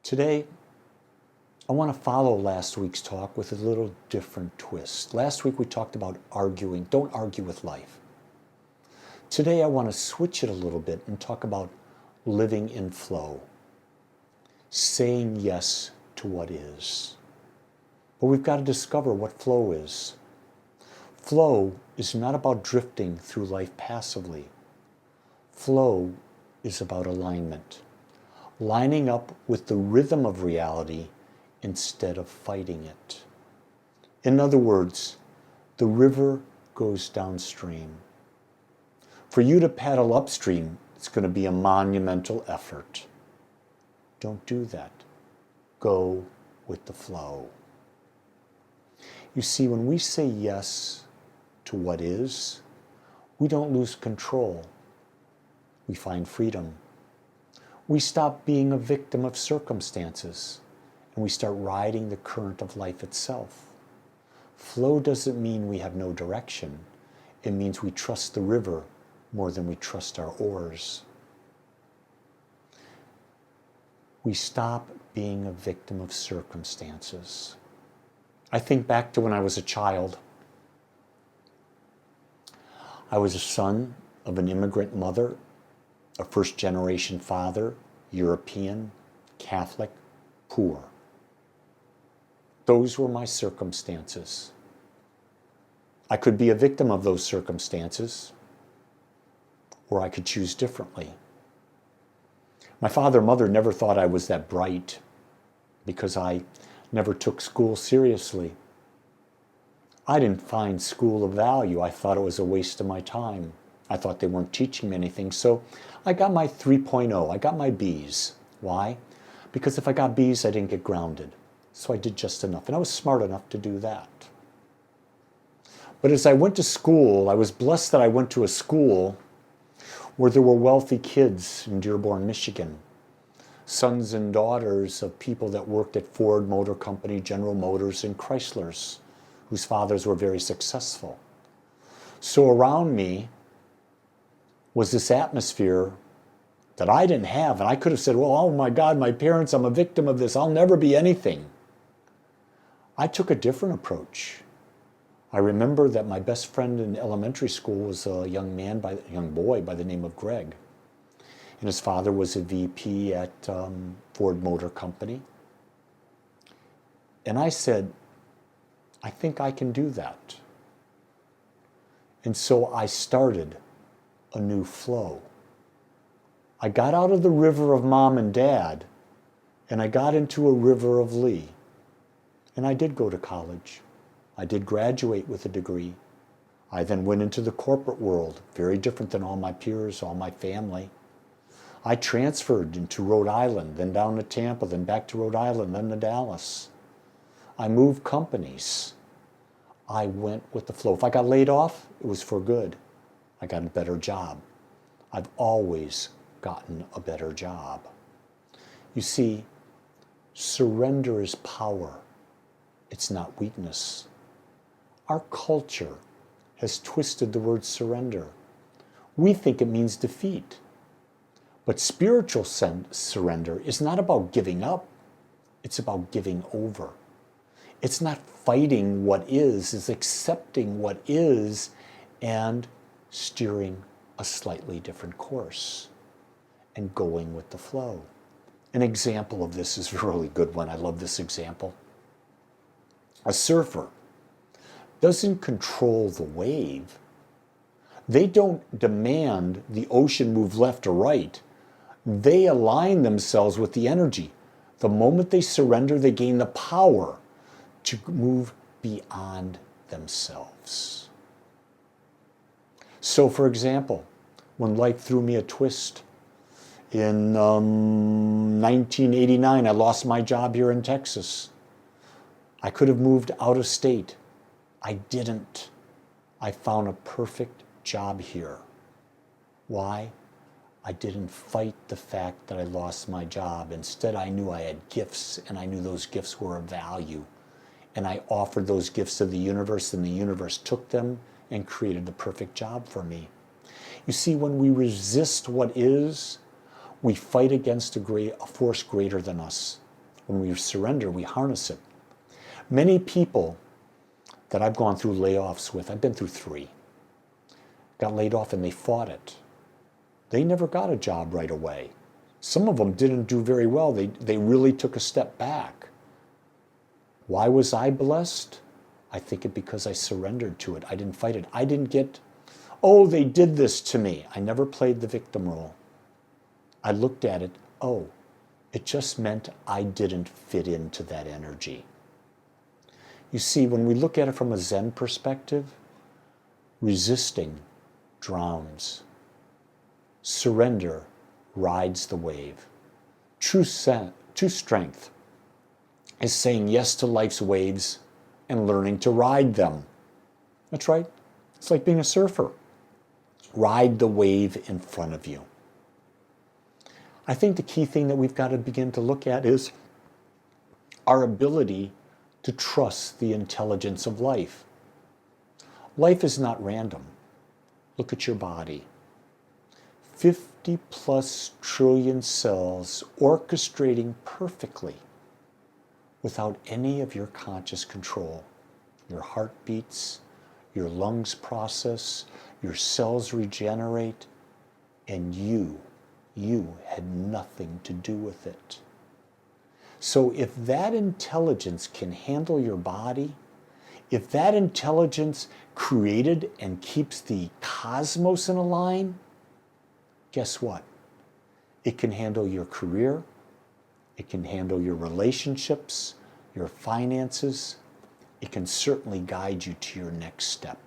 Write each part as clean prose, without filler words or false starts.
Today, I want to follow last week's talk with a little different twist. Last week we talked about arguing. Don't argue with life. Today I want to switch it a little bit and talk about living in flow. Saying yes to what is. But we've got to discover what flow is. Flow is not about drifting through life passively. Flow is about alignment. Lining up with the rhythm of reality instead of fighting it. In other words, the river goes downstream. For you to paddle upstream, it's going to be a monumental effort. Don't do that. Go with the flow. You see, when we say yes to what is, we don't lose control. We find freedom. We stop being a victim of circumstances, and we start riding the current of life itself. Flow doesn't mean we have no direction. It means we trust the river more than we trust our oars. We stop being a victim of circumstances. I think back to when I was a child. I was a son of an immigrant mother, a first-generation father, European, Catholic, poor. Those were my circumstances. I could be a victim of those circumstances, or I could choose differently. My father and mother never thought I was that bright because I never took school seriously. I didn't find school of value. I thought it was a waste of my time. I thought they weren't teaching me anything, so I got my 3.0. I got my B's. Why? Because if I got B's, I didn't get grounded. So I did just enough, and I was smart enough to do that. But as I went to school, I was blessed that I went to a school where there were wealthy kids in Dearborn, Michigan, sons and daughters of people that worked at Ford Motor Company, General Motors, and Chrysler's, whose fathers were very successful. So around me was this atmosphere that I didn't have, and I could have said, well, oh my God, my parents, I'm a victim of this, I'll never be anything. I took a different approach. I remember that my best friend in elementary school was a young boy by the name of Greg. And his father was a VP at Ford Motor Company. And I said, I think I can do that. And so I started a new flow. I got out of the river of mom and dad, and I got into a river of Lee. And I did go to college. I did graduate with a degree. I then went into the corporate world, very different than all my peers, all my family. I transferred into Rhode Island, then down to Tampa, then back to Rhode Island, then to Dallas. I moved companies. I went with the flow. If I got laid off, it was for good. I got a better job. I've always gotten a better job. You see, surrender is power. It's not weakness. Our culture has twisted the word surrender. We think it means defeat. But spiritual surrender is not about giving up. It's about giving over. It's not fighting what is, it's accepting what is and steering a slightly different course and going with the flow. An example of this is a really good one. I love this example. A surfer doesn't control the wave. They don't demand the ocean move left or right. They align themselves with the energy. The moment they surrender, they gain the power to move beyond themselves. So, for example, when life threw me a twist, in 1989, I lost my job here in Texas. I could have moved out of state. I didn't. I found a perfect job here. Why? I didn't fight the fact that I lost my job. Instead, I knew I had gifts, and I knew those gifts were of value. And I offered those gifts to the universe, and the universe took them and created the perfect job for me. You see, when we resist what is, we fight against a force greater than us. When we surrender, we harness it. Many people that I've gone through layoffs with, I've been through 3, got laid off and they fought it. They never got a job right away. Some of them didn't do very well. They really took a step back. Why was I blessed? I think it because I surrendered to it. I didn't fight it. I didn't get, oh, they did this to me. I never played the victim role. I looked at it, oh, it just meant I didn't fit into that energy. You see, when we look at it from a Zen perspective, resisting drowns. Surrender rides the wave. True strength is saying yes to life's waves and learning to ride them. That's right. It's like being a surfer. Ride the wave in front of you. I think the key thing that we've got to begin to look at is our ability to trust the intelligence of life. Life is not random. Look at your body. 50 plus trillion cells orchestrating perfectly without any of your conscious control. Your heart beats, your lungs process, your cells regenerate, and you had nothing to do with it. So if that intelligence can handle your body, if that intelligence created and keeps the cosmos in a line, guess what? It can handle your career, it can handle your relationships, your finances. It can certainly guide you to your next step.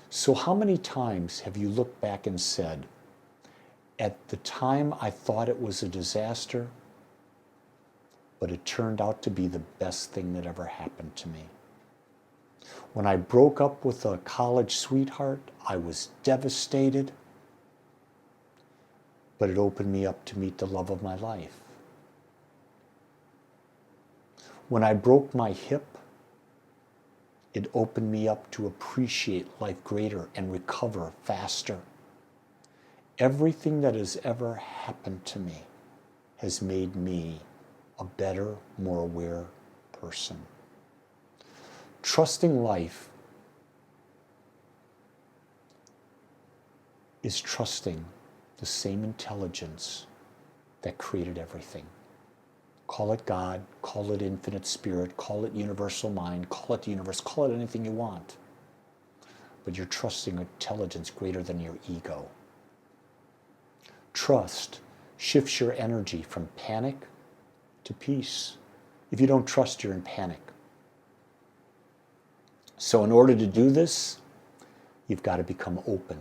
So how many times have you looked back and said, at the time I thought it was a disaster, but it turned out to be the best thing that ever happened to me. When I broke up with a college sweetheart, I was devastated, but it opened me up to meet the love of my life. When I broke my hip, it opened me up to appreciate life greater and recover faster. Everything that has ever happened to me has made me a better, more aware person. Trusting life is trusting the same intelligence that created everything. Call it God, call it infinite spirit, call it universal mind, call it the universe, call it anything you want. But you're trusting intelligence greater than your ego. Trust shifts your energy from panic to peace. If you don't trust, you're in panic. So in order to do this, you've got to become open.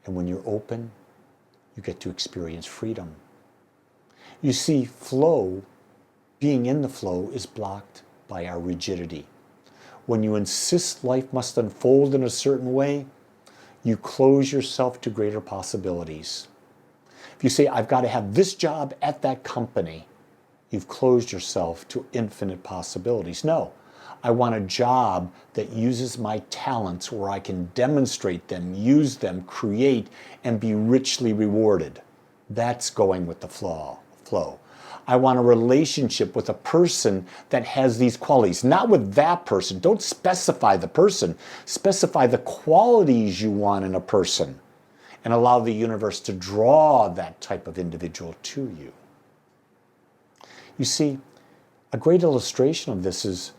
And when you're open, you get to experience freedom. You see, flow, being in the flow, is blocked by our rigidity. When you insist life must unfold in a certain way, you close yourself to greater possibilities. If you say, I've got to have this job at that company, you've closed yourself to infinite possibilities. No, I want a job that uses my talents where I can demonstrate them, use them, create, and be richly rewarded. That's going with the flow. I want a relationship with a person that has these qualities, not with that person. Don't specify the person. Specify the qualities you want in a person and allow the universe to draw that type of individual to you. You see, a great illustration of this is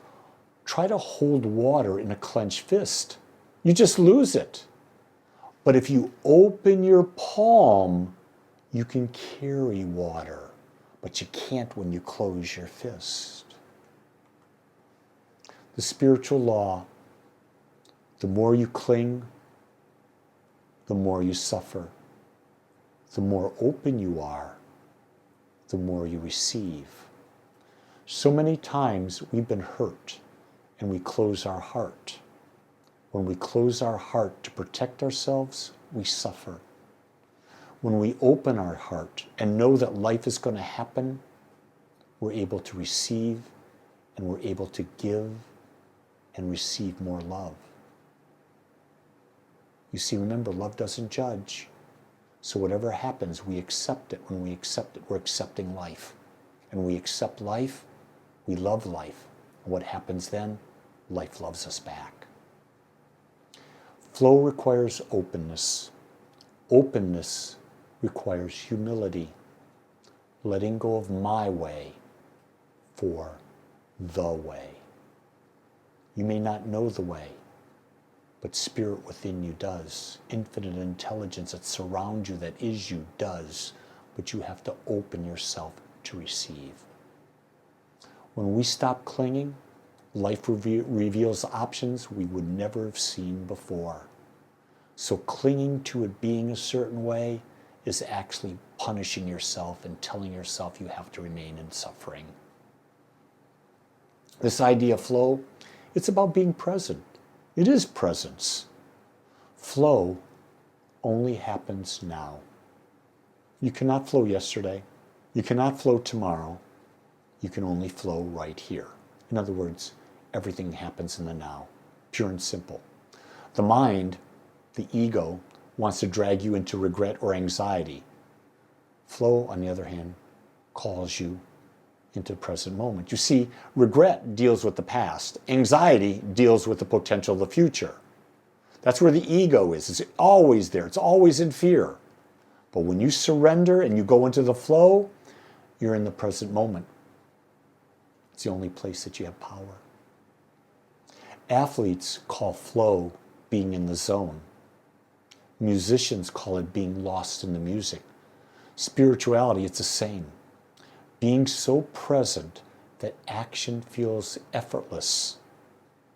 try to hold water in a clenched fist. You just lose it. But if you open your palm, you can carry water. But you can't when you close your fist. The spiritual law, the more you cling, the more you suffer. The more open you are, the more you receive. So many times we've been hurt and we close our heart. When we close our heart to protect ourselves, we suffer. When we open our heart and know that life is going to happen, we're able to receive and we're able to give and receive more love. You see, remember, love doesn't judge. So whatever happens, we accept it. When we accept it, we're accepting life. and we accept life, we love life. And what happens then? Life loves us back. Flow requires openness. Openness requires humility, letting go of my way for the way. You may not know the way, but spirit within you does. Infinite intelligence that surrounds you, that is you, does. But you have to open yourself to receive. When we stop clinging, life reveals options we would never have seen before. So clinging to it being a certain way is actually punishing yourself and telling yourself you have to remain in suffering. This idea of flow, it's about being present. It is presence. Flow only happens now. You cannot flow yesterday. You cannot flow tomorrow. You can only flow right here. In other words, everything happens in the now, pure and simple. The mind, the ego, wants to drag you into regret or anxiety. Flow, on the other hand, calls you into the present moment. You see, regret deals with the past. Anxiety deals with the potential of the future. That's where the ego is. It's always there. It's always in fear. But when you surrender and you go into the flow, you're in the present moment. It's the only place that you have power. Athletes call flow being in the zone. Musicians call it being lost in the music. Spirituality, it's the same. Being so present that action feels effortless,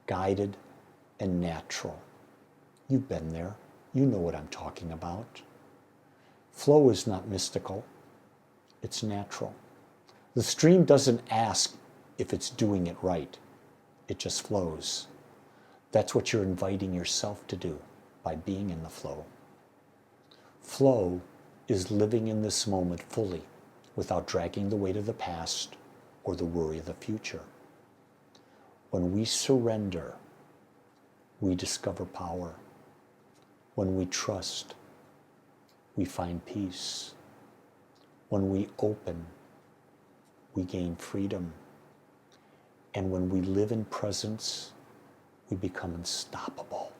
guided, and natural. You've been there. You know what I'm talking about. Flow is not mystical. It's natural. The stream doesn't ask if it's doing it right. It just flows. That's what you're inviting yourself to do by being in the flow. Flow is living in this moment fully, without dragging the weight of the past or the worry of the future. When we surrender, we discover power. When we trust, we find peace. When we open, we gain freedom. And when we live in presence, we become unstoppable.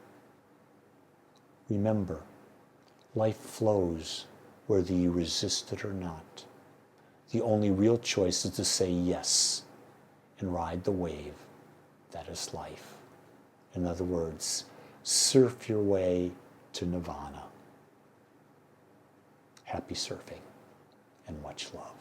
Remember, life flows whether you resist it or not. The only real choice is to say yes and ride the wave that is life. In other words, surf your way to nirvana. Happy surfing and much love.